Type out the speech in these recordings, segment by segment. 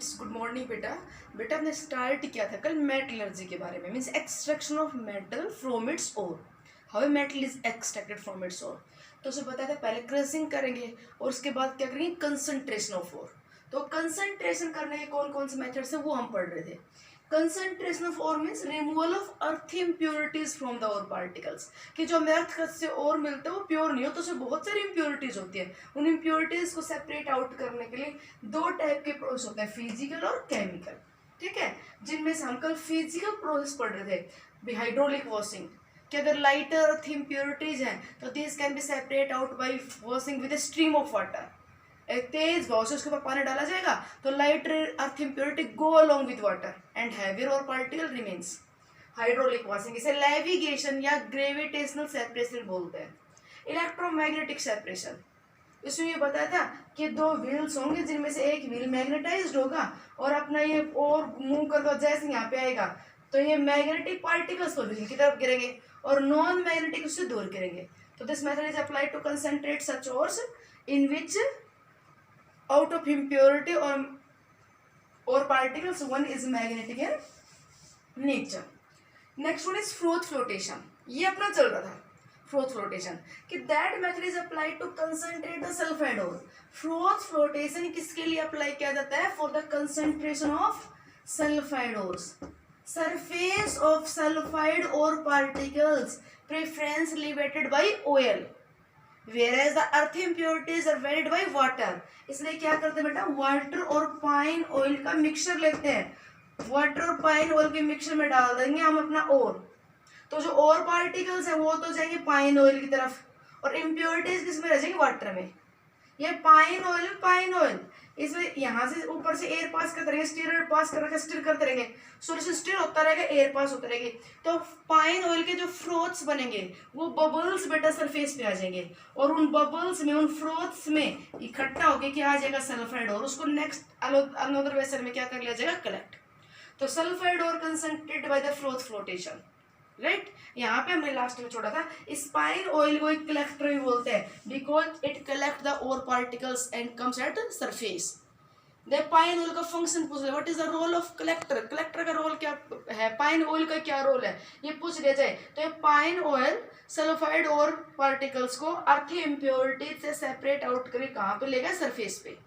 Students, good morning बेटा। बेटा हमने स्टार्ट किया था कल मेटलर्जी के बारे में, means extraction of metal from its ore. How metal is extracted from its ore. तो उसे बताया था पहले क्रशिंग करेंगे और उसके बाद क्या करेंगे, कंसंट्रेशन ऑफ ओर। तो कंसंट्रेशन करने के कौन कौन से मेथड्स है वो हम पढ़ रहे थे। Concentration of ore means removal of earth impurities from the ore particles, कि जो हमें अर्थ से ओर मिलता है वो प्योर नहीं हो, तो उसमें बहुत सारी इम्प्योरिटीज होती है। उन इम्प्योरिटीज को सेपरेट आउट करने के लिए दो टाइप के प्रोसेस होते हैं, फिजिकल और केमिकल। ठीक है, जिनमें से हम कल फिजिकल प्रोसेस पढ़ रहे थे, हाइड्रोलिक वॉशिंग, कि अगर लाइटर अर्थ इम्प्योरिटीज हैं तो this can be separate out by washing with a stream of water. एक तेज बॉस है, उसके ऊपर पानी डाला जाएगा तो light earth impurity go along with water and heavier और पार्टिकल रिमेन्स। हाइड्रोलिक वॉशिंग, इसे नेविगेशन या ग्रेविटेशनल सेपरेशन बोलते हैं। इलेक्ट्रोमैग्नेटिक सेपरेशन, इसमें ये बताया था कि दो व्हील्स होंगे जिनमें से एक व्हील मैग्नेटाइज्ड होगा और अपना ये और मूव करके जैसे यहाँ पे आएगा तो ये मैग्नेटिक पार्टिकल्स को व्हील की तरफ गिरेंगे और नॉन मैग्नेटिक उससे दूर गिरेंगे। तो this method is applied to concentrate such ores in which out of impurity or particles one is magnetic in nature. Next one is froth flotation. ये अपना चल रहा था froth flotation, कि that method is applied to concentrate the sulfide ore. froth flotation किसके लिए apply किया जाता है? For the concentration of sulfide ores. Surface of sulfide ore particles preferentially wetted by oil, whereas the earth impurities are wetted by water. इसलिए क्या करते हैं बेटा, वाटर और पाइन ऑयल का मिक्सचर लेते हैं, वाटर और पाइन ऑयल के मिक्सचर में डाल देंगे हम अपना ओर। तो जो और पार्टिकल्स हैं वो तो जाएंगे पाइन ऑयल की तरफ और इम्प्योरिटीज किसमें रह जाएंगे, वाटर में। ये पाइन ऑयल इसमें यहाँ से ऊपर से एयर पास करते रहेंगे, स्टीयर पास कर स्टीर करते रहेंगे, सोल्यूशन स्टीर होता रहेगा, एयर पास होता रहेगी। तो पाइन ऑयल के जो फ्रोथ्स बनेंगे वो बबल्स बेटा सरफेस पे आ जाएंगे और उन बबल्स में, उन फ्रोथ्स में इकट्ठा होके क्या आ जाएगा, सल्फाइड और उसको नेक्स्ट अनदर वेसल में क्या कर लिया जाएगा, कलेक्ट। तो सल्फाइड और concentrated by the froth flotation, right. यहाँ पे हमने लास्ट में छोड़ा था, स्पाइन ऑयल को एक कलेक्टर भी बोलते हैं because it collect the ore particles and comes at surface. The pine oil का फंक्शन पूछ रहे, what is the role of collector, collector का रोल क्या है, पाइन ऑयल का क्या रोल है, ये पूछ लिया जाए तो ये पाइन ऑयल सल्फाइड और पार्टिकल्स को अर्थ इम्प्योरिटी से सेपरेट आउट करके कहाँ पे लेगा, सरफेस पे।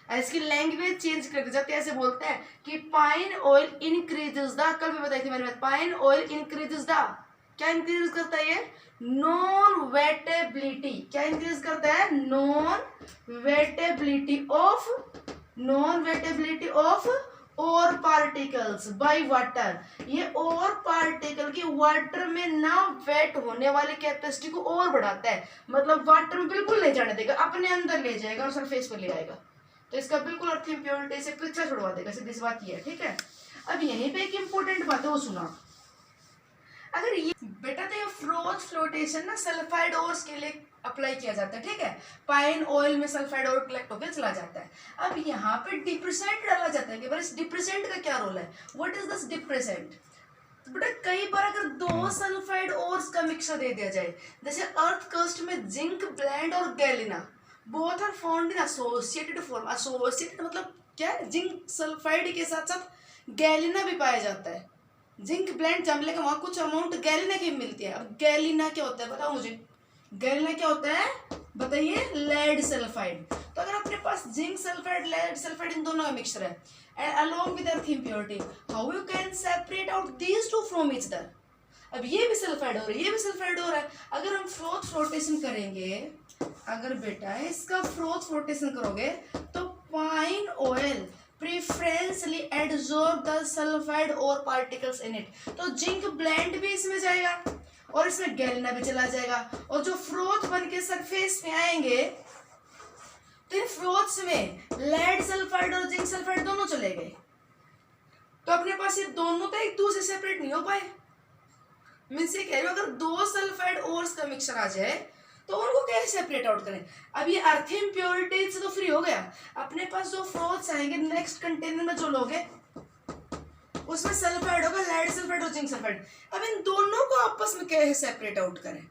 इसकी लैंग्वेज चेंज कर जाते हैं, ऐसे बोलते हैं कि पाइन ऑयल इंक्रीजेस द, कल भी बताई थी मैंने, पाइन ऑयल इंक्रीजेस द, क्या इंक्रीज करता है ये, नॉन वेटेबिलिटी, क्या इंक्रीज करता है, नॉन वेटेबिलिटी ऑफ और पार्टिकल्स बाय वाटर। ये और पार्टिकल की वाटर में ना वेट होने वाली कैपेसिटी को और बढ़ाता है, मतलब वाटर में बिल्कुल ले जाने देगा, अपने अंदर ले जाएगा और सरफेस पर ले आएगा। तो इसका बिल्कुल अर्थ इम्प्योरिटी से पीछा छुड़वा देगा, सीधी सी बात ये है, ठीक है। अब यहीं पे एक इंपॉर्टेंट बात है वो सुना, अगर ये बेटा तो ये फ्रोथ फ्लोटेशन ना सल्फाइड ओर्स के लिए अप्लाई किया जाता है, ठीक है। पाइन ऑयल में सल्फाइड ओर कलेक्ट होकर चला जाता है। अब यहाँ पे डिप्रेसेंट डाला जाता है कि इस डिप्रेसेंट का क्या रोल है, व्हाट इज दिस डिप्रेसेंट। बेटा कई बार अगर दो सल्फाइड ओर्स का मिक्सचर दे दिया जाए, जैसे अर्थ क्रस्ट में जिंक ब्लेंड और galena, both are found in associated form. Associated मतलब क्या है, जिंक सल्फाइड के साथ साथ गैलिना भी पाया जाता है। जिंक ब्लेंड जब लेकर वहां कुछ अमाउंट गैलिना की मिलती है। अब गैलिना क्या होता है बताओ मुझे, गैलिना क्या होता है बताइए, लेड सल्फाइड। तो अगर अपने पास जिंक सल्फाइड, लेड सल्फाइड इन दोनों का मिक्सचर है and along with earth impurity, how you can separate out these two from each other. अब ये भी सल्फाइड हो रहा है, ये भी सल्फाइड हो रहा है। अगर हम फ्रोथ फ्लोटेशन करेंगे, अगर बेटा इसका फ्रोथ फ्लोटेशन करोगे तो pine oil preferentially adsorb the sulphide और पार्टिकल्स इन इट। तो जिंक ब्लेंड भी इसमें जाएगा और इसमें गैलिना भी चला जाएगा और जो फ्रोथ बन के सरफेस में आएंगे तो इन फ्रोथ्स में लेड सल्फाइड और जिंक सल्फाइड दोनों चले गए। तो अपने पास ये दोनों तो एक दूसरे से सेपरेट नहीं हो पाए। मीन्स ये कह रही हूँ अगर दो सल्फाइड ओर्स का मिक्सचर आ जाए तो उनको कैसे सेपरेट आउट करें। अब ये अर्थ इम्प्योरिटी से तो फ्री हो गया, अपने पास जो फ्रोथ्स आएंगे नेक्स्ट कंटेनर में जो लोगे उसमें सल्फाइड होगा, लेड सल्फाइड और जिंक सल्फाइड। अब इन दोनों को आपस में कैसे सेपरेट आउट करें,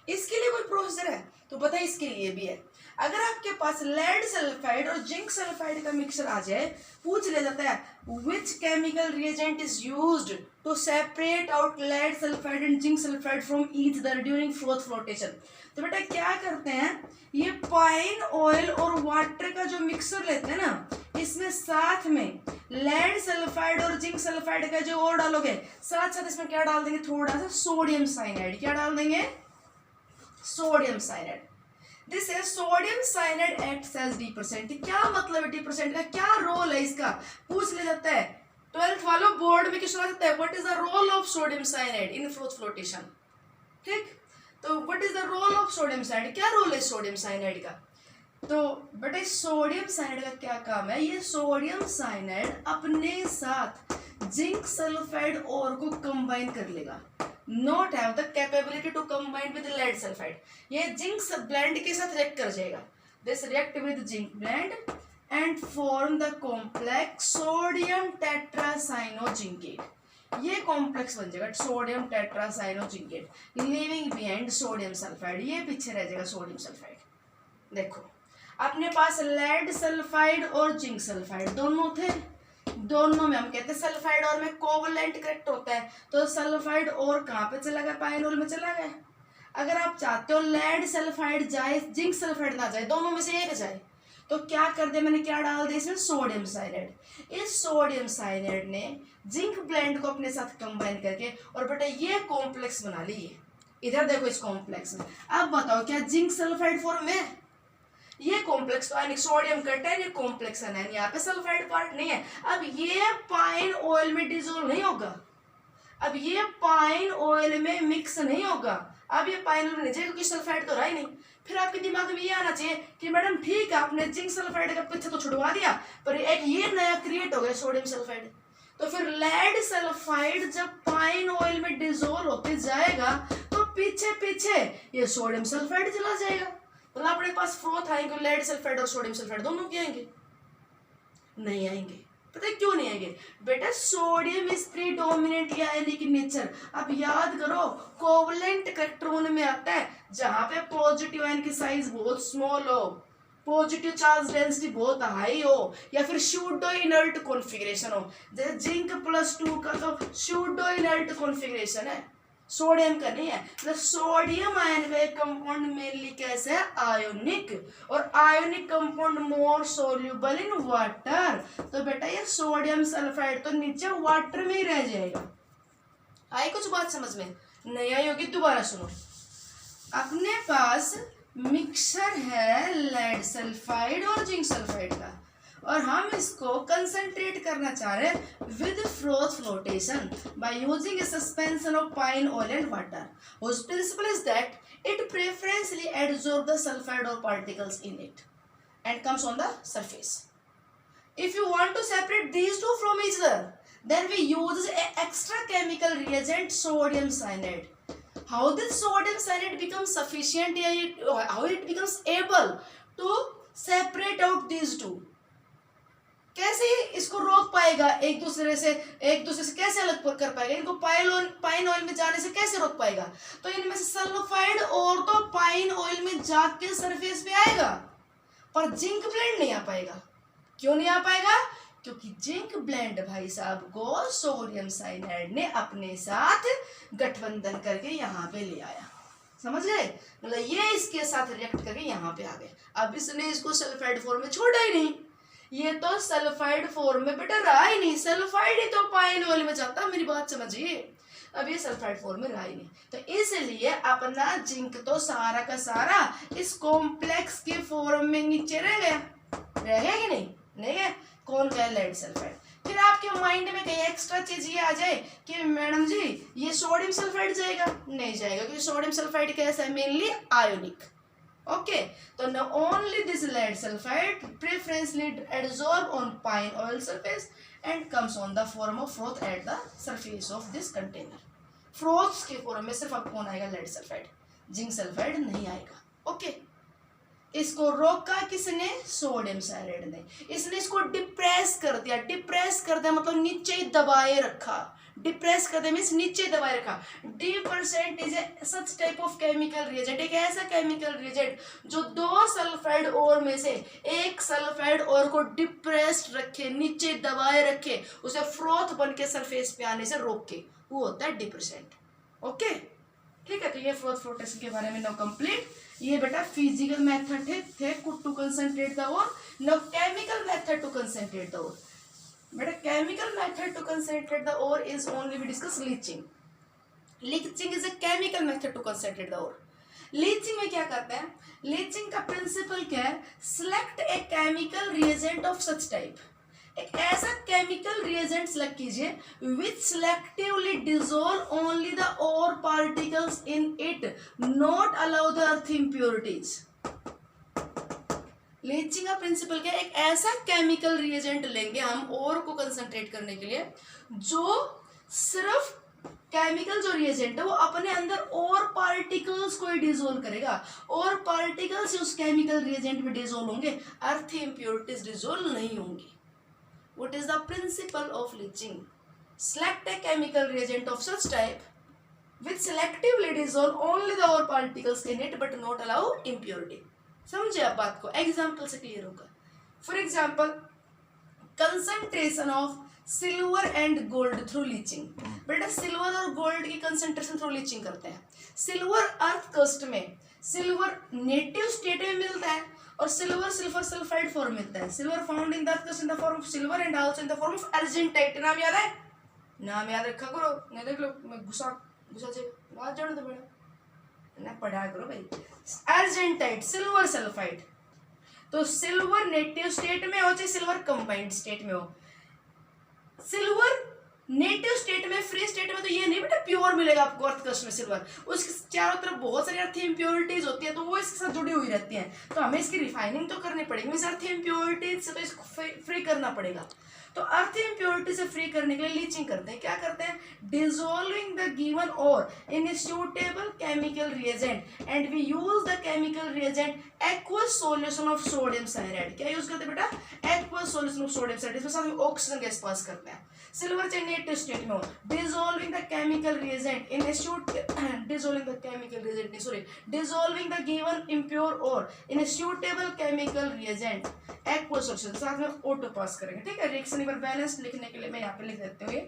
इसके लिए कोई प्रोसीजर है तो बताइए, इसके लिए भी है। अगर आपके पास लेड सल्फाइड और जिंक सल्फाइड का मिक्सचर आ जाए, पूछ लिया जाता है which chemical reagent is used to separate out lead sulphide and zinc sulphide from each other during flotation. तो बेटा क्या करते हैं, ये पाइन ऑयल और वाटर का जो मिक्सर लेते हैं ना, इसमें साथ में लेड सल्फाइड और जिंक सल्फाइड का जो और डालोगे, साथ साथ इसमें क्या डाल देंगे, थोड़ा सा सोडियम साइनाइड। क्या डाल देंगे, सोडियम साइनाइड। दिस है sodium cyanide acts as D%। क्या मतलब है D% का, क्या रोल है इसका, पूछ ले जाता है 12th वालों बोर्ड में क्वेश्चन आ जाता है, what is the role of sodium cyanide in flotation. ठीक, तो what is the role of sodium cyanide, क्या रोल है सोडियम साइनाइड का। तो बेटा सोडियम साइनाइड का क्या काम है, ये सोडियम साइनाइड अपने साथ जिंक सल्फाइड और को कंबाइन कर लेगा, not have the capability to combine with lead sulphide. ये जिंक ब्लेंड के साथ रिएक्ट कर जाएगा, this react with zinc blende and form the complex sodium tetracyanozincate. ये कॉम्प्लेक्स बन जाएगा sodium tetracyanozincate, living behind sodium sulphide, ये पीछे रह जाएगा सोडियम सल्फाइड। देखो अपने पास लेड सल्फाइड और जिंक सल्फाइड दोनों थे, दोनों में हम कहते हैं सल्फाइड और में कोवलेंट करेक्ट होता है, तो सल्फाइड और कहाँ पे चला गया, पाइनोल में चला गया। अगर आप चाहते हो लेड सल्फाइड जाए जिंक सल्फाइड ना जाए, दोनों में से एक जाए, तो क्या कर दिया मैंने, क्या डाल दिया इसमें, सोडियम साइनाइड। इस सोडियम साइनाइड ने जिंक ब्लेंड को अपने साथ कंबाइन करके और बेटा ये कॉम्प्लेक्स बना ली है। इधर देखो इस कॉम्प्लेक्स में, अब बताओ क्या जिंक सल्फाइड फॉर्म में, ये कॉम्प्लेक्स तो आयनिक सोडियम कट ये कॉम्प्लेक्स है, यहाँ पे सल्फाइड पार्ट नहीं है। अब ये पाइन ऑयल में डिसोल्व नहीं होगा, अब ये पाइन ऑयल में मिक्स नहीं होगा, अब ये पाइन ऑयल में नहीं जाएगा क्योंकि सल्फाइड तो रहा ही नहीं। फिर आपके दिमाग में ये आना चाहिए कि मैडम ठीक है आपने जिंक सल्फाइड का पीछे तो छुड़वा दिया, पर एक ये नया क्रिएट हो गया सोडियम सल्फाइड। तो फिर लेड सल्फाइड जब पाइन ऑयल में डिसोल्व होते जाएगा तो पीछे पीछे ये सोडियम सल्फाइड चला जाएगा, तो अपने पास फ्रोथ आएंगे लेड सल्फाइड और सोडियम सल्फाइड दोनों के आएंगे, नहीं आएंगे। पता है क्यों नहीं आएंगे बेटा, sodium is predominant ionic nature. अब याद करो कोवलेंट इलेक्ट्रॉन में आता है जहां पे पॉजिटिव आयन की साइज बहुत स्मॉल हो, पॉजिटिव चार्ज डेंसिटी बहुत हाई हो, या फिर सूडो इनर्ट कॉन्फ़िगरेशन हो। जैसे जिंक +2 का तो सूडो इनर्ट कॉन्फ़िगरेशन है, सोडियम का नहीं है। मतलब सोडियम आयन का एक कंपाउंड मेनली कैसे है, आयोनिक, और ionic compound more soluble in water. तो बेटा ये सोडियम सल्फाइड तो नीचे वाटर में ही रह जाएगा। आई कुछ बात समझ में, नहीं आई होगी दोबारा सुनो। अपने पास मिक्सचर है लेड सल्फाइड और जिंक सल्फाइड का, और हम इसको कंसंट्रेट करना चाह रहे हैं with froth flotation by using A suspension of pine oil and water, whose principle is that it preferentially absorbs the sulfide or particles in it and comes on the surface. If you want to separate these two from each other, then we use an extra chemical reagent sodium cyanide. How this sodium cyanide becomes sufficient, how it becomes able to separate out these two, कैसे इसको रोक पाएगा एक दूसरे से कैसे अलग कर पाएगा, इनको पाइन ऑयल में जाने से कैसे रोक पाएगा। तो इनमें से सल्फाइड और तो पाइन ऑयल में जाके सरफेस पे आएगा, पर जिंक ब्लेंड नहीं आ पाएगा। क्यों नहीं आ पाएगा, क्योंकि जिंक ब्लेंड भाई साहब को सोडियम साइनाइड ने अपने साथ गठबंधन करके यहाँ पे ले आया, समझ गए। मतलब ये इसके साथ रिएक्ट करके यहाँ पे आ गए। अब इसने इसको सल्फाइड फॉर्म में छोड़ा ही नहीं, ये तो सल्फाइड फॉर्म में बेटा रहा ही नहीं, सल्फाइड ही तो पाइन ऑयल में जाता, मेरी बात समझिए। अब ये सल्फाइड फॉर्म में रहा ही नहीं, तो इसलिए अपना जिंक तो सारा का सारा इस कॉम्प्लेक्स के फॉर्म में नीचे रह गया कि नहीं, नहीं है। कौन गया, लेड सल्फाइड। फिर आपके माइंड में कहीं एक्स्ट्रा चीज ये आ जाए कि मैडम जी ये सोडियम सल्फाइड जाएगा, नहीं जाएगा, क्योंकि सोडियम सल्फाइड कैसा है, mainly ionic. Okay, so now only this lead sulfide preferentially adsorb on pine oil surface and comes on the form of froth at the surface of this container. Froths के form में सिर्फ आपको कौन आएगा, lead sulphide, zinc sulphide नहीं आएगा। Okay, इसको रोका किसने, सोडियम साइनाइड ने। इसने इसको डिप्रेस कर दिया मतलब नीचे ही दबाए रखा, डिप्रेस कर दे मीन्स नीचे दबाए रखा। D% is a such type of chemical reagent, एक ऐसा केमिकल रिएजेंट जो दो सल्फाइड ओर में से एक सल्फाइड ओर को डिप्रेस्ड रखे, नीचे दबाए रखे, उसे फ्रोथ बन के सरफेस पे आने से रोक के, वो होता है D%। ओके ठीक है, तो ये फ्रोथ फ्लोटेशन के बारे में नाउ कंप्लीट। ये बेटा फिजिकल मेथड थे to concentrate the ore. Now chemical method to concentrate the ore. बेटा chemical method to concentrate the ore is only we discuss leaching. Leaching is a chemical method to concentrate the ore. Leaching में क्या करते हैं, leaching का principle क्या है, select a chemical reagent of such type, एक ऐसा केमिकल रिएजेंट सिलेक्ट कीजिए which selectively dissolve only the ore particles in it, not allow the earth impurities. Leaching का प्रिंसिपल क्या है, एक ऐसा केमिकल रिएजेंट लेंगे हम ओर को कंसंट्रेट करने के लिए, जो सिर्फ केमिकल जो रिएजेंट है वो अपने अंदर और पार्टिकल्स को ही डिसॉल्व करेगा, और पार्टिकल्स उस केमिकल रिएजेंट में डिसॉल्व होंगे, अर्थ इम्प्योरिटीज डिसॉल्व नहीं होंगी। What is the principle of leaching? Select a chemical reagent of such type which selectively dissolve only the ore particles in it but not allow impurity. समझे आप बात को, example से clear होगा। For example concentration of silver and gold through leaching. बेटा silver और gold की concentration through leaching करते हैं। सिल्वर अर्थ क्रस्ट में सिल्वर नेटिव स्टेट में मिलता है और सिल्वर सिल्वर सल्फाइड फॉर्म मिलता है। Silver found in the earth crust in the form of silver and also in the form of argentite. नाम याद है, नाम याद रखा करो, नहीं देख लो मैं घुसा जाएगा, बात जानो तो बेटा ना पढ़ा करो भाई। अर्जेंटाइट सिल्वर सल्फाइड, तो सिल्वर नेटिव स्टेट में हो चाहे सिल्वर कंबाइंड स्टेट में हो। सिल्वर नेटिव स्टेट में फ्री स्टेट में तो ये नहीं बेटा प्योर मिलेगा आपको अर्थ क्रस्ट में सिल्वर, उसके चारों तरफ बहुत सारी अर्थ इम्प्योरिटीज होती है तो वो इसके साथ जुड़ी हुई रहती हैं, तो हमें इसकी रिफाइनिंग तो करनी पड़ेगी, मींस अर्थ इम्प्योरिटीज से तो इसको फ्री करना पड़ेगा। तो अर्थ इम्प्योरिटी से फ्री करने के लिए लीचिंग करते हैं। क्या करते हैं, dissolving the given ore in a suitable chemical reagent and we use the chemical reagent aqueous solution of sodium cyanide. क्या यूज करते हैं बेटा, aqueous solution of sodium cyanide, इसमें साथ में ऑक्सीजन गैस पास करते हैं। सिल्वर चाहे नेटिव स्टेट में हो, dissolving the chemical reagent in a dissolving the chemical reagent sorry dissolving the given impure ore in a suitable chemical reagent aqueous solution, साथ में ऑटो पास करेंगे। ठीक है, रिएक्शन एक बार बैलेंस लिखने के लिए मैं यहाँ पे लिख देती हूँ, ये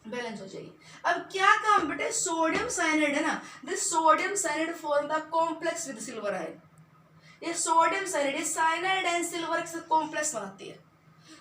बैलेंस हो जाएगी। अब क्या काम बेटे, सोडियम साइनाइड है ना, this sodium cyanide form the complex with silver ion. ये सोडियम साइनाइड ये साइनाइड एंड सिल्वर के साथ कॉम्प्लेक्स बनाती है।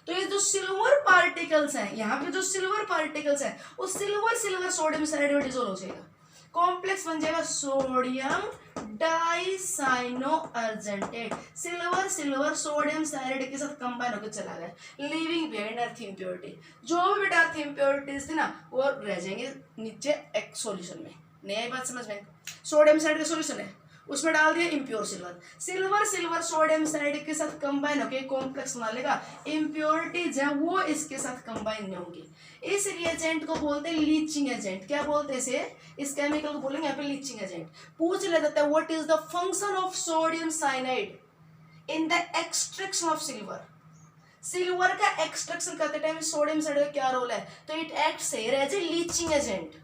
तो ये जो सिल्वर पार्टिकल्स हैं, यहाँ पे जो सिल्वर पार्टिकल्स हैं वो सिल्वर सिल्वर सोडियम साइनाइड में डिसॉल्व हो जाएगा, कॉम्प्लेक्स बन जाएगा sodium dicyano argentate. Silver silver sodium cyanide के साथ कंबाइन होकर चला गया, लिविंग बिहाइंड अर्थ इम्प्योरिटी। जो भी बेटा अर्थ इम्प्योरिटीज थी ना वो रह जाएंगे नीचे एक सॉल्यूशन में। नई बात समझ में, सोडियम साइनाइड का सॉल्यूशन है उसमें डाल दिया impure silver, silver silver sodium cyanide के साथ कंबाइन होकर कॉम्प्लेक्स बना लेगा, इम्प्योरिटीज है वो इसके साथ कंबाइन नहीं होंगी। इस रिएजेंट को बोलते हैं लीचिंग एजेंट। क्या बोलते हैं इसे, इस केमिकल को बोलेंगे यहाँ पे लीचिंग एजेंट। पूछ लेता है what is the function of sodium cyanide in the extraction of silver. Silver का एक्सट्रैक्शन करते टाइम सोडियम साइनाइड का क्या रोल है, तो it acts as a leaching agent.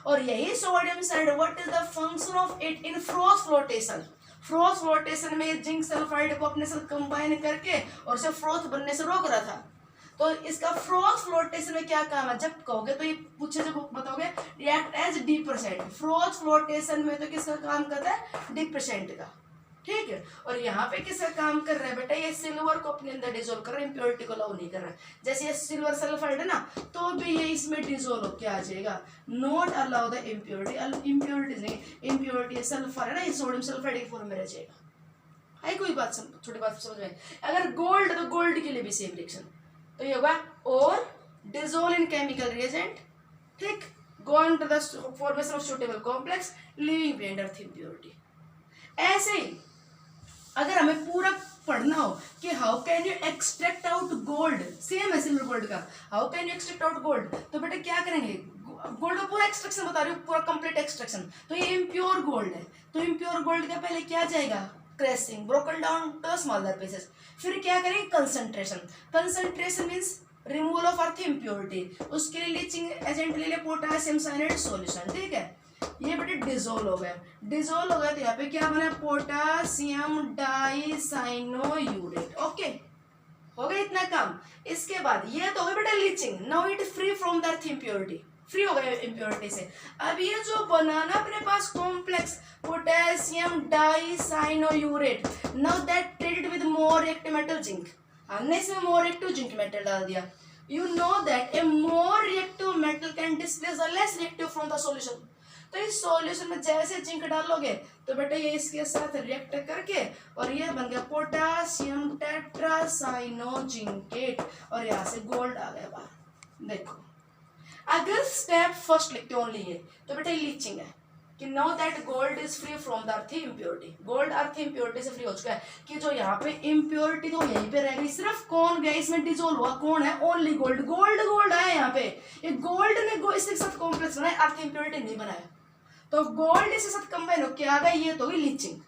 और यही sodium cyanide what is the function of it in froth flotation. Froth flotation में zinc sulphide को अपने साथ कंबाइन करके और उसे फ्रोथ बनने से रोक रहा था। तो इसका फ्रोथ फ्लोटेशन में क्या काम है, जब कहोगे तो ये पूछे जब बताओगे react as D%। Froth flotation में तो किसका काम करता है, D% का। ठीक है, और यहाँ पे किसका काम कर रहा है बेटा, ये सिल्वर को अपने अंदर डिसॉल्व कर रहा है, इम्प्योरिटी को अलाउ नहीं कर रहा है। जैसे ये सिल्वर सल्फाइड है ना, तो भी ये इसमें डिसॉल्व होकर आ जाएगा, not allow the impurity. Impurity नहीं, इम्प्योरिटी सल्फर है ना, ये सोडियम सल्फाइड के फॉर्म में रह जाएगा। है कोई बात छोटी बात समझ में। अगर गोल्ड तो गोल्ड के लिए भी सेम रिएक्शन, तो ये होगा और डिसॉल्व इन केमिकल रिएजेंट, ठीक, go into the formation of suitable complex, living behind earth impurity. ऐसे ही अगर हमें पूरा पढ़ना हो कि how can you extract out gold, same है सिल्वर गोल्ड का, how can you extract out gold, तो बेटा क्या करेंगे, गोल्ड का पूरा एक्सट्रैक्शन बता रही हूँ, पूरा कंप्लीट एक्सट्रैक्शन। तो ये इम्प्योर गोल्ड है, तो इम्प्योर गोल्ड का पहले क्या जाएगा, crushing, broken down to smaller pieces. फिर क्या करेंगे, concentration. Concentration means removal of earth impurity, उसके लिए लीचिंग एजेंट ले लिया पोटेशियम साइनाइड सॉल्यूशन, ठीक है। ये बेटे डिजोल्व हो गया, डिजोल्व हो गया तो यहाँ पे क्या बना, पोटेशियम डाइसाइनोयूरेट। ओके, हो गया इतना काम। इसके बाद ये तो हो गया बेटा leaching, now it is free from the earth impurity, free हो गया इम्प्योरिटी से। अब ये जो बनाना अपने पास complex potassium dicyanoaurate, now that treated with more reactive metal zinc, हमने इसमें मोर रिएक्टिव जिंक मेटल डाल दिया। You know that a more reactive metal can displace the less reactive from the solution. तो इस सॉल्यूशन में जैसे zinc डालोगे तो बेटा ये इसके साथ रिएक्ट करके और ये बन गया पोटेशियम टेट्रासाइनोजिंकेट, और यहाँ से गोल्ड आ गया बाहर। देखो अगर स्टेप फर्स्ट लिखते ओनली ये तो बेटा लीचिंग है कि know that gold is free from the earth impurity, gold earth impurity से फ्री हो चुका है, कि जो यहाँ पे इम्प्योरिटी तो यहीं पे रह गई, सिर्फ कौन गया इसमें डिजोल्व हुआ, कौन है, ओनली गोल्ड। गोल्ड गोल्ड आया यहाँ पे, ये गोल्ड ने इसके साथ कॉम्प्लेक्स बनाया, अर्थ इम्प्योरिटी नहीं बनाया, तो गोल्ड इसके साथ कंबाइन हो क्या गया, ये तो हुई लीचिंग।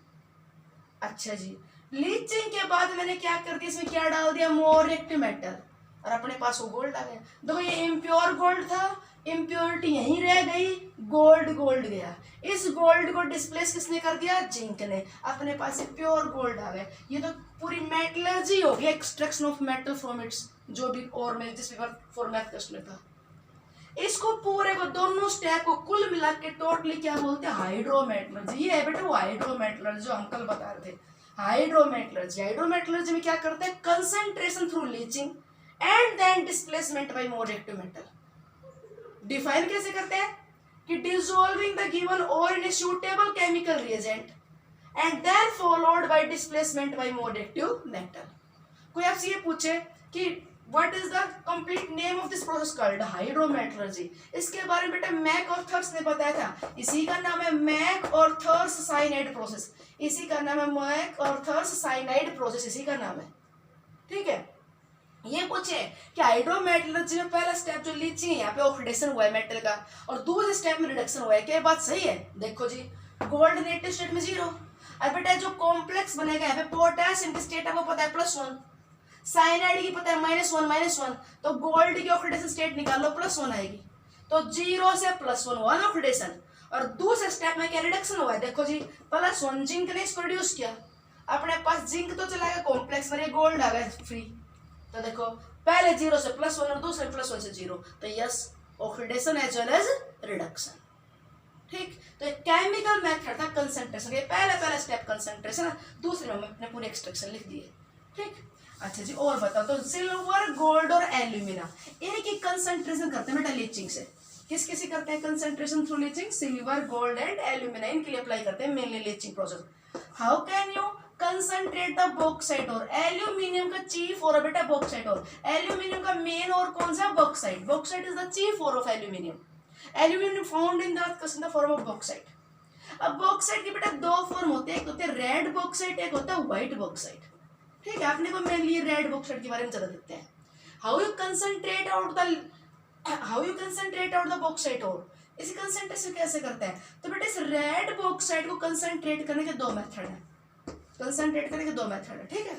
अच्छा जी, लीचिंग के बाद मैंने क्या कर दिया, इसमें क्या डाल दिया, मोर रिएक्टिव मेटल, और अपने पास वो गोल्ड आ गया। देखो ये इम्प्योर गोल्ड था, इम्प्योरिटी यहीं रह गई, गोल्ड गोल्ड गया, इस गोल्ड को डिस्प्लेस किसने कर दिया, जिंक ने, अपने पास से प्योर गोल्ड आ गया। ये तो पूरी मेटलर्जी हो गई, extraction of metal from it's, जो भी और में जिस पेपर फॉर मैथ क्वेश्चन में था। इसको पूरे को दोनों स्टेप को कुल मिला के टोटली क्या बोलते हैं, हाइड्रोमेटलर्जी। ये है बेटा वो हाइड्रोमेटलर्जी जो हम कल बता रहे थे, हाइड्रोमेटलर्जी। हाइड्रोमेटलर्जी में क्या करते हैं, concentration through leaching and then displacement by more reactive metal. Define कैसे करते हैं कि dissolving the given ore in a suitable chemical reagent and then followed by displacement by more reactive metal. कोई आपसे ये पूछे कि what is the complete name of this process called, hydrometallurgy, इसके बारे में बेटा मैक और थर्स ने बताया था, इसी का नाम है मैक और थर्स साइनाइड प्रोसेस, इसी का नाम है मैक और थर्स साइनाइड प्रोसेस, इसी का नाम है, ठीक है। ये पूछे कि हाइड्रोमेटलर्जी में पहला स्टेप जो लीचिंग है, यहाँ पे ऑक्सीडेशन हुआ है मेटल का, और दूसरे स्टेप में रिडक्शन हुआ है, क्या बात सही है, देखो जी गोल्ड नेटिव स्टेट में 0, अब बेटा जो कॉम्प्लेक्स बनेगा यहाँ पे पोटेशियम की स्टेट आपको पता है +1, साइनाइड की पता है -1, तो गोल्ड की ऑक्सीडेशन स्टेट निकालो +1 आएगी, तो 0 से +1 हुआ ना ऑक्सीडेशन, और दूसरे स्टेप में क्या रिडक्शन हुआ है, देखो जी +1 जिंक ने इसको रिड्यूस किया, अपने पास जिंक तो चला गया कॉम्प्लेक्स में, गोल्ड आ गया फ्री, तो देखो पहले 0 से +1 और दूसरे +1 से 0, तो yes oxidation as well as reduction, ठीक। तो एक केमिकल मेथड था कंसंट्रेशन, ये पहला स्टेप कंसंट्रेशन, दूसरे में हमने पूरे एक्सट्रैक्शन लिख दिए, ठीक। अच्छा जी और बताओ, तो सिल्वर गोल्ड और एल्यूमिना इनकी कंसंट्रेशन करते हैं बेटा लीचिंग से, किस किसी करते हैं concentration through leaching, silver gold and alumina, इनके लिए अप्लाई करते हैं mainly leaching process. How can you concentrate the bauxite और, एल्यूमिनियम का चीफ और बेटा बॉक्साइट और, एल्यूमिनियम का मेन और कौन सा, bauxite, bauxite is the chief ore of aluminium, aluminium found in the form of bauxite. अब बॉक्साइट के बेटा 2 फॉर्म होते हैं, एक होते हैं रेड बॉक्साइट, एक होता है व्हाइट बॉक्साइट, ठीक है। आपने को मेनली रेड बॉक्साइट के बारे में ज्यादा देखते हैं। How you concentrate out the bauxite और, इसी कंसंट्रेशन कैसे करते हैं, तो बेटा इस रेड बॉक्साइट को कंसंट्रेट करने के 2 मेथड हैं, कंसंट्रेट करने के 2 मेथड है, ठीक है।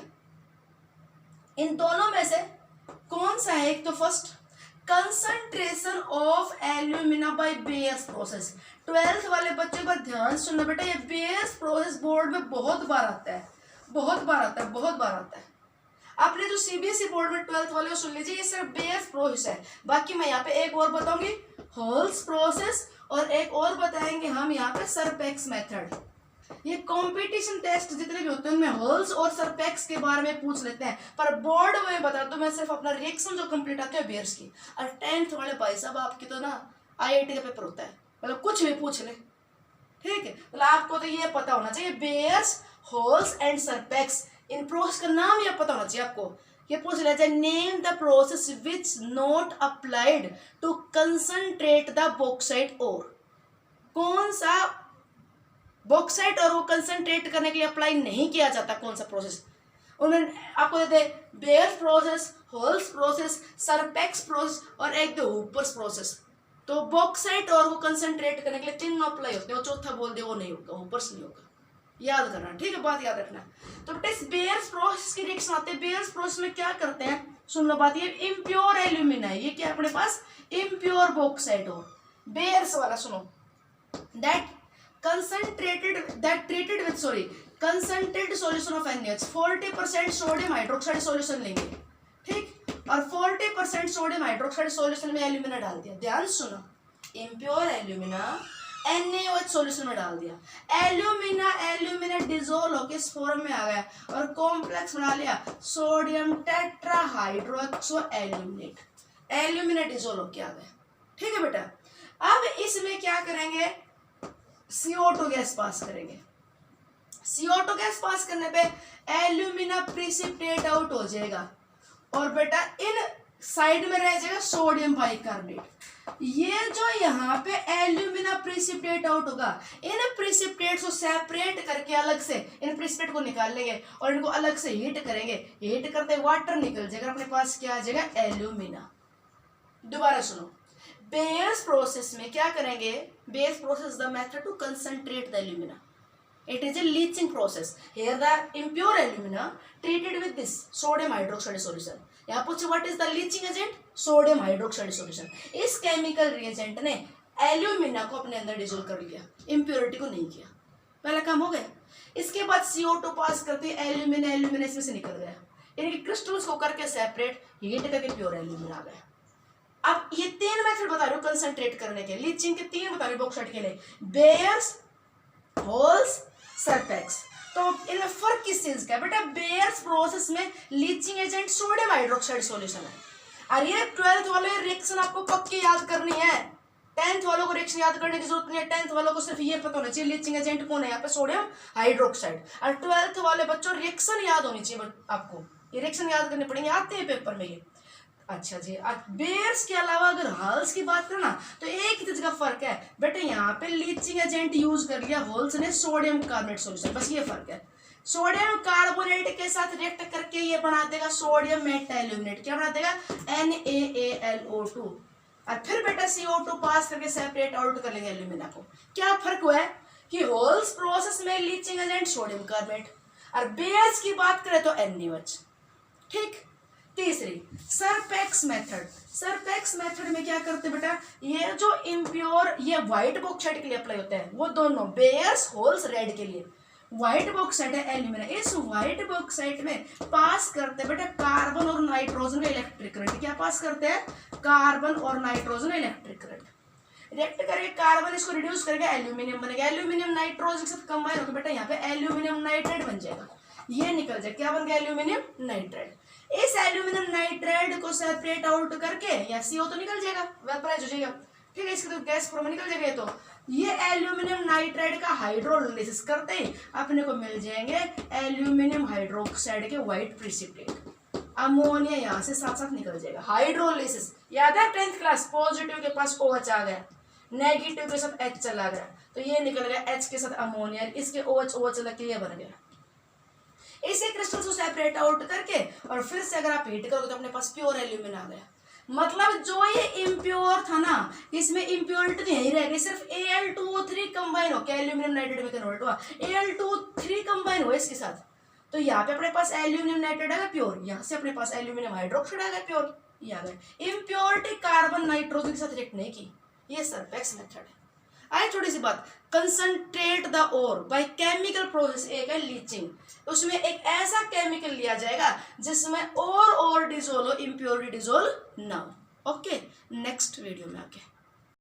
इन दोनों में से कौन सा है, एक तो first concentration of alumina by Bayer's process. 12th वाले बच्चों का ध्यान सुनना बेटा, ये बेयर्स प्रोसेस बोर्ड में बहुत बार आता है, बहुत बार आता है। आपने जो सीबीएसई बोर्ड में 12th वाले को सुन लीजिए, ये सिर्फ बेयर्स प्रोसेस है, बाकी मैं यहाँ पे एक और बताऊंगी होल्स प्रोसेस, और एक और बताएंगे हम यहाँ पे सरपेक्स मेथड। ये कंपटीशन टेस्ट जितने भी होते हैं उनमें होल्स और सरपेक्स के बारे में पूछ लेते हैं, पर बोर्ड में बता दूं मैं सिर्फ अपना रिएक्शन जो कंप्लीट आते हैं बेयर्स की, और 10th वाले भाई साहब आपकी तो ना आईआईटी का पेपर होता है, मतलब कुछ भी पूछ ले, ठीक है। मतलब आपको तो ये पता होना चाहिए बेयर्स, होल्स एंड सरपेक्स, इन प्रोसेस का नाम ये पता होना चाहिए आपको। ये पूछ लेते हैं name the process which not applied to concentrate the bauxite ore, कौन सा बॉक्साइट और वो कंसंट्रेट करने के लिए अप्लाई नहीं किया जाता, कौन सा प्रोसेस, उन्होंने आपको देते हैं Bayer's process, Hall's process, Serpeck's process और एक दो हूपर्स प्रोसेस। तो बॉक्साइट और वो कंसंट्रेट करने के लिए 3 अप्लाई होते हैं, चौथा बोल दे वो नहीं होगा, हूपर्स नहीं होगा, याद करना, ठीक है, बात याद रखना। तो टेस्ट बेयर्स प्रोसेस की रिएक्शन आते हैं, बेयर्स प्रोसेस में क्या करते हैं, सुन लो बात, ये इम्प्योर एल्यूमिना है, ये क्या अपने पास इम्प्योर बॉक्साइट और बेयर्स वाला सुनो, that treated with concentrated solution of NaOH 40% sodium hydroxide solution लेंगे, ठीक, और 40% सोडियम हाइड्रोक्साइड सॉल्यूशन में एल्यूमिना डाल दिया। ध्यान सुनो, इम्प्योर एल्यूमिना NaOH सॉल्यूशन में डाल दिया, एल्यूमिना डिजोल्व होकर इस फॉर्म में आ गया और कॉम्प्लेक्स बना लिया सोडियम टेट्राहाइड्रोक्सो एल्यूमिनेट, एल्यूमिना डिजोल्व होकर आ गया, ठीक है बेटा। अब इसमें क्या करेंगे, CO2 गैस पास करेंगे, CO2 गैस पास करने पे एल्यूमिना प्रिसिपिटेट आउट हो जाएगा और बेटा इन साइड में रह जाएगा सोडियम बाइकार्बोनेट। ये जो यहाँ पे एल्यूमिना प्रिसिपिटेट आउट होगा, इन प्रिसिपिटेट्स को सेपरेट करके अलग से इन प्रिसिपिटेट को निकाल लेंगे और इनको अलग से हीट करेंगे, हीट करते वाटर निकल जाएगा, अपने पास क्या आ जाएगा एल्यूमिना। दोबारा सुनो, बेयर्स प्रोसेस में क्या करेंगे, Bayer's process the method to concentrate the alumina, it is a leaching process, here the impure alumina treated with this sodium hydroxide solution। यहाँ पूछे what is the leaching agent, sodium hydroxide solution। इस chemical reagent ने alumina को अपने अंदर dissolve कर लिया, impurity को नहीं किया, पहला काम हो गया। इसके बाद CO2 पास करते एल्यूमिना इसमें से निकल गया, इनके क्रिस्टल्स को करके सेपरेट हीट करके प्योर एल्यूमिना आ गया। अब ये तीन मेथड बता रही हूँ कंसंट्रेट करने के, लीचिंग के तीन बता रही हूँ बॉक्साइट के लिए, बेयर्स, होल्स, सरपेक्स। तो इनमें फर्क किस चीज का है बेटा, बेयर्स प्रोसेस में leaching agent sodium hydroxide solution है, और ये 12th वाले रिएक्शन आपको पक्की याद करनी है, 10th वालों को रिएक्शन याद करने की जरूरत नहीं है, 10th वालों को सिर्फ ये पता होना चाहिए लीचिंग एजेंट कौन है, यहाँ पे सोडियम हाइड्रोक्साइड, और 12th वाले बच्चों रिएक्शन याद होनी चाहिए आपको, ये रिएक्शन याद करने पड़ेंगे, आते हैं पेपर में ये। अच्छा जी, बेयर्स के अलावा अगर हॉल्स की बात करें ना तो एक चीज का फर्क है बेटा, यहाँ पे लीचिंग एजेंट यूज कर लिया होल्स ने सोडियम कार्बोनेट सॉल्यूशन, बस ये फर्क है। सोडियम कार्बोनेट के साथ रिएक्ट करके ये बना देगा सोडियम मेटाल्यूमिनेट, क्या बना देगा NaAlO2, और फिर बेटा CO2 पास करके सेपरेट आउट कर लेंगे एल्यूमिना को। क्या फर्क हुआ है कि होल्स प्रोसेस में लीचिंग एजेंट सोडियम कार्बोनेट, और बेयर्स की बात करें तो NaOH, ठीक। तीसरी सरपेक्स मेथड, सरपेक्स मेथड में क्या करते बेटा, ये जो इम्प्योर ये व्हाइट बॉक्साइट के लिए अप्लाई होता है, वो दोनों बेयर्स, होल्स रेड के लिए, व्हाइट बॉक्साइट है एल्यूमिना, इस व्हाइट बॉक्साइट में पास करते हैं बेटा कार्बन और नाइट्रोजन का इलेक्ट्रिक करंट, क्या पास करते हैं कार्बन और नाइट्रोजन इलेक्ट्रिक करंट, रिएक्ट करके कार्बन इसको रिड्यूस करके एल्यूमिनियम बनेगा, एल्यूमिनियम नाइट्रोजन के साथ कंबाइन होकर बेटा यहाँ पे एल्यूमिनियम नाइट्रेट बन जाएगा, ये निकल जाए क्या बन गया एल्यूमिनियम नाइट्रेट। इस एल्यूमिनियम नाइट्रेट को सेपरेट आउट करके या CO तो निकल जाएगा, वेपराइज हो जाएगा, ठीक है, इसके तो गैस फॉर्म में निकल जाएगा। तो ये एल्यूमिनियम नाइट्रेट का हाइड्रोलाइसिस करते ही अपने को मिल जाएंगे एल्यूमिनियम हाइड्रोक्साइड के व्हाइट प्रिसिपिटेट, अमोनिया यहाँ से साथ साथ निकल जाएगा, हाइड्रोलाइसिस याद है 10th क्लास, पॉजिटिव के पास OH आ गया, नेगेटिव के साथ H चला गया, तो ये निकल गया H के साथ अमोनिया, इसके OH लग के ये बन गया। इसे क्रिस्टल्स को सेपरेट आउट करके और फिर से अगर आप हीट करोगे तो अपने पास प्योर एल्यूमिना आ गया। मतलब जो ये इम्प्योर था ना, इसमें इम्प्योरिटी नहीं रह गई, सिर्फ Al2O3 कंबाइन हो क्या एल्यूमिनियम नाइट्रेट में कन्वर्ट हुआ, Al2O3 कंबाइन हुआ इसके साथ, तो यहाँ पे अपने पास एल्यूमिनियम नाइट्रेट आ गया प्योर, यहाँ से अपने पास एल्यूमिनियम हाइड्रोक्साइड आ गया प्योर, ये आ गया। इम्प्योरिटी कार्बन नाइट्रोजन के साथ रिएक्ट नहीं की, ये सरपेक्स मेथड है। आए छोटी सी बात, concentrate the ore by chemical process, एक है लीचिंग, उसमें एक ऐसा केमिकल लिया जाएगा जिसमें और डिजोल्व इम्प्योरिटी डिजोल्व ना हो। ओके, नेक्स्ट वीडियो में आके